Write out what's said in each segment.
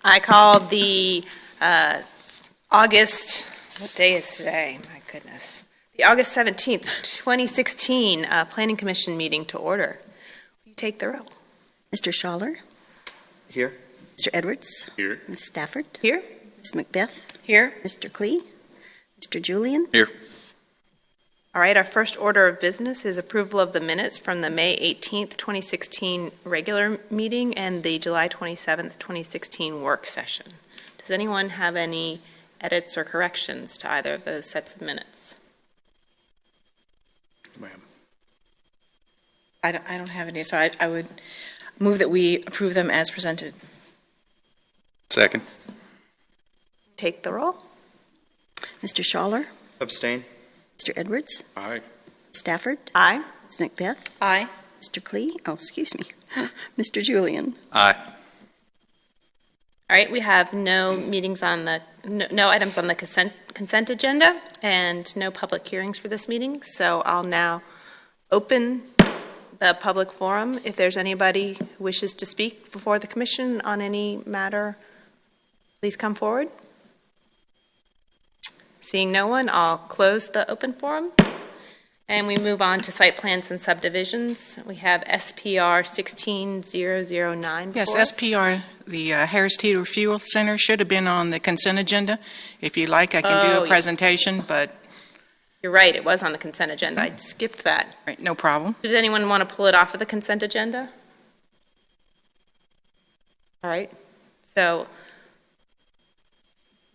I called the August, what day is today? My goodness. The August 17th, 2016 Planning Commission meeting to order. Will you take the roll? Mr. Schaller? Here. Mr. Edwards? Here. Ms. Stafford? Here. Ms. Macbeth? Here. Mr. Klee? Mr. Julian? Here. All right, our first order of business is approval of the minutes from the May 18th, 2016 regular meeting and the July 27th, 2016 work session. Does anyone have any edits or corrections to either of those sets of minutes? Ma'am. I don't have any, so I would move that we approve them as presented. Second. Take the roll. Mr. Schaller? Abstain. Mr. Edwards? Aye. Stafford? Aye. Ms. Macbeth? Aye. Mr. Klee? Oh, excuse me. Mr. Julian? Aye. All right, we have no meetings on the, no items on the consent agenda and no public hearings for this meeting. So I'll now open the public forum. If there's anybody who wishes to speak before the commission on any matter, please come forward. Seeing no one, I'll close the open forum. And we move on to site plans and subdivisions. We have SPR 16009. Yes, SPR, the Harris Teeter Fuel Center, should have been on the consent agenda. If you like, I can do a presentation, but You're right, it was on the consent agenda. I skipped that. right, no problem. Does anyone want to pull it off of the consent agenda? All right, so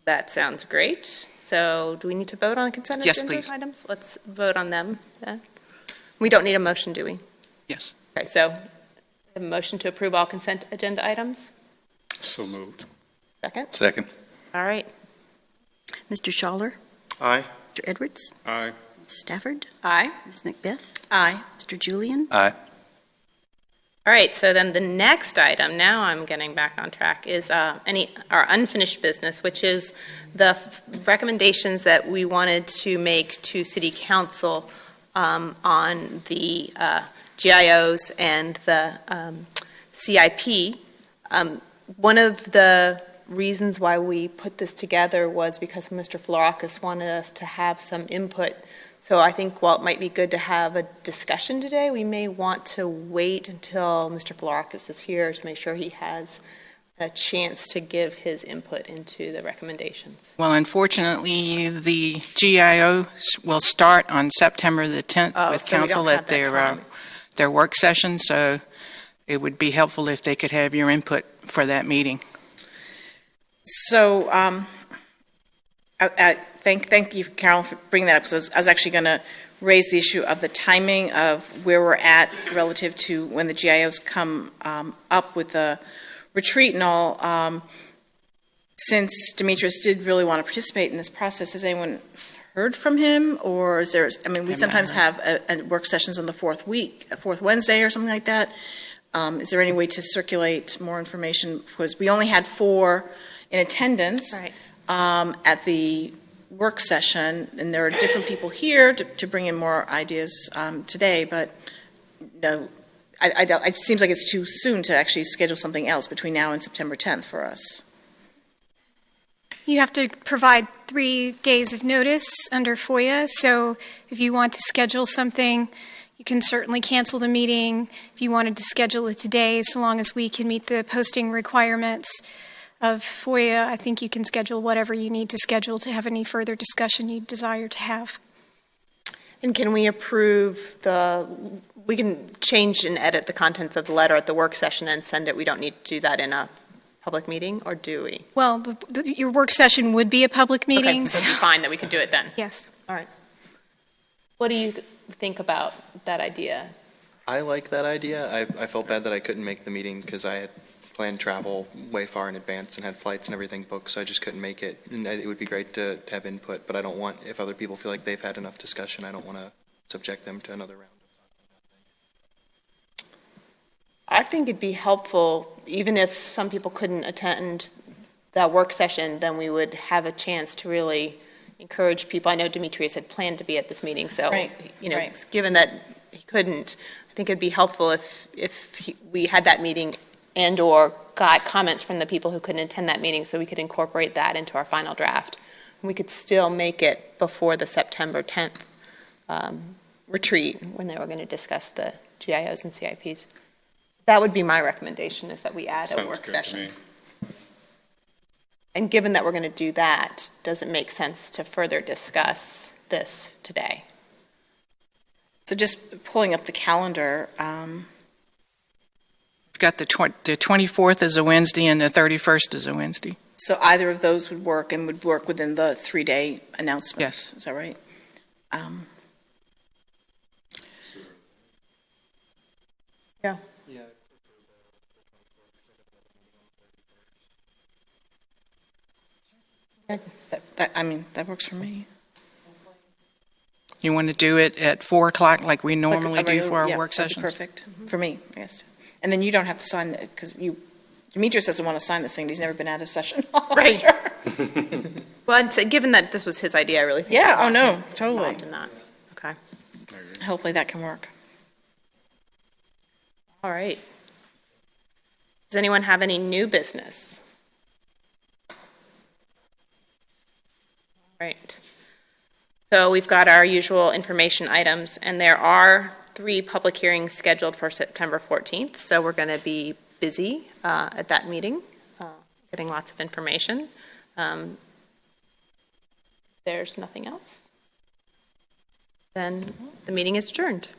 that sounds great. So do we need to vote on consent Yes, agenda please. items? Let's vote on them then. We don't need a motion, do we? Yes. Okay, so a motion to approve all consent agenda items? So moved. Second? Second. All right. Mr. Schaller? Aye. Mr. Edwards? Aye. Ms. Stafford? Our Ms. Macbeth? Aye. Mr. Julian? Aye. All right, so then the next item, now I'm getting back on track, is our unfinished business, which is the recommendations that we wanted to make to City Council on the GIOs and the CIP. One of the reasons why we put this together was because Mr. Florakis wanted us to have some input. So I think while it might be good to have a discussion today, we may want to wait until Mr. Florakis is here to make sure he has a chance to give his input into the recommendations. Well, unfortunately, the GIO will start on September the 10th with so we don't council have at that their work session, so it would be helpful if they could have your input for that meeting. So thank you, Carol, for bringing that up, because I was actually going to raise the issue of the timing of where we're at relative to when the GIOs come up with the retreat and all. Since Demetrius did really want to participate in this process, has anyone heard from him? Or is there, I mean, we sometimes have work sessions on the fourth Wednesday or something like that. Is there any way to circulate more information? Because we only had 4 in attendance. Right. At the work session, and there are different people here to bring in more ideas today, but no, I don't, it seems like it's too soon to actually schedule something else between now and September 10th for us. You have to provide 3 days of notice under FOIA, so if you want to schedule something, you can certainly cancel the meeting. If you wanted to schedule it today, so long as we can meet the posting requirements of FOIA, I think you can schedule whatever you need to schedule to have any further discussion you desire to have. And can we approve we can change and edit the contents of the letter at the work session and send it? We don't need to do that in a public meeting, or do we? Well, your work session would be a public meeting. Okay, so it'd be fine that we can do it then. Yes. All right. What do you think about that idea? I like that idea. I felt bad that I couldn't make the meeting because I had planned travel way far in advance and had flights and everything booked, so I just couldn't make it. And it would be great to have input, but I don't want, if other people feel like they've had enough discussion, I don't want to subject them to another round. I think it'd be helpful, even if some people couldn't attend that work session, then we would have a chance to really encourage people. I know Demetrius had planned to be at this meeting, so given that he couldn't, I think it'd be helpful if we had that meeting and/or got comments from the people who couldn't attend that meeting, so we could incorporate that into our final draft. We could still make it before the September 10th retreat, when they were going to discuss the GIOs and CIPs. That would be my recommendation, is that we add a work session. And given that we're going to do that, does it make sense to further discuss this today? So just pulling up the calendar, We've got the 24th is a Wednesday and the 31st is a Wednesday. so either of those would work and would work within the 3-day announcement? Yes. Is that right? Yeah. That works for me. You want to do it at 4 o'clock like we normally Like a do regular- for our yeah, work that'd be sessions? perfect, for me, I guess. And then you don't have to sign it, because Demetrius doesn't want to sign this thing, he's never been at a session. Right. Well, given that this was his idea, I really think. Yeah, we oh ought no, to be totally. involved in that. Okay. Hopefully that can work. All right. Does anyone have any new business? All right. So we've got our usual information items, and there are 3 public hearings scheduled for September 14th, so we're going to be busy at that meeting, getting lots of information. There's nothing else. Then the meeting is adjourned.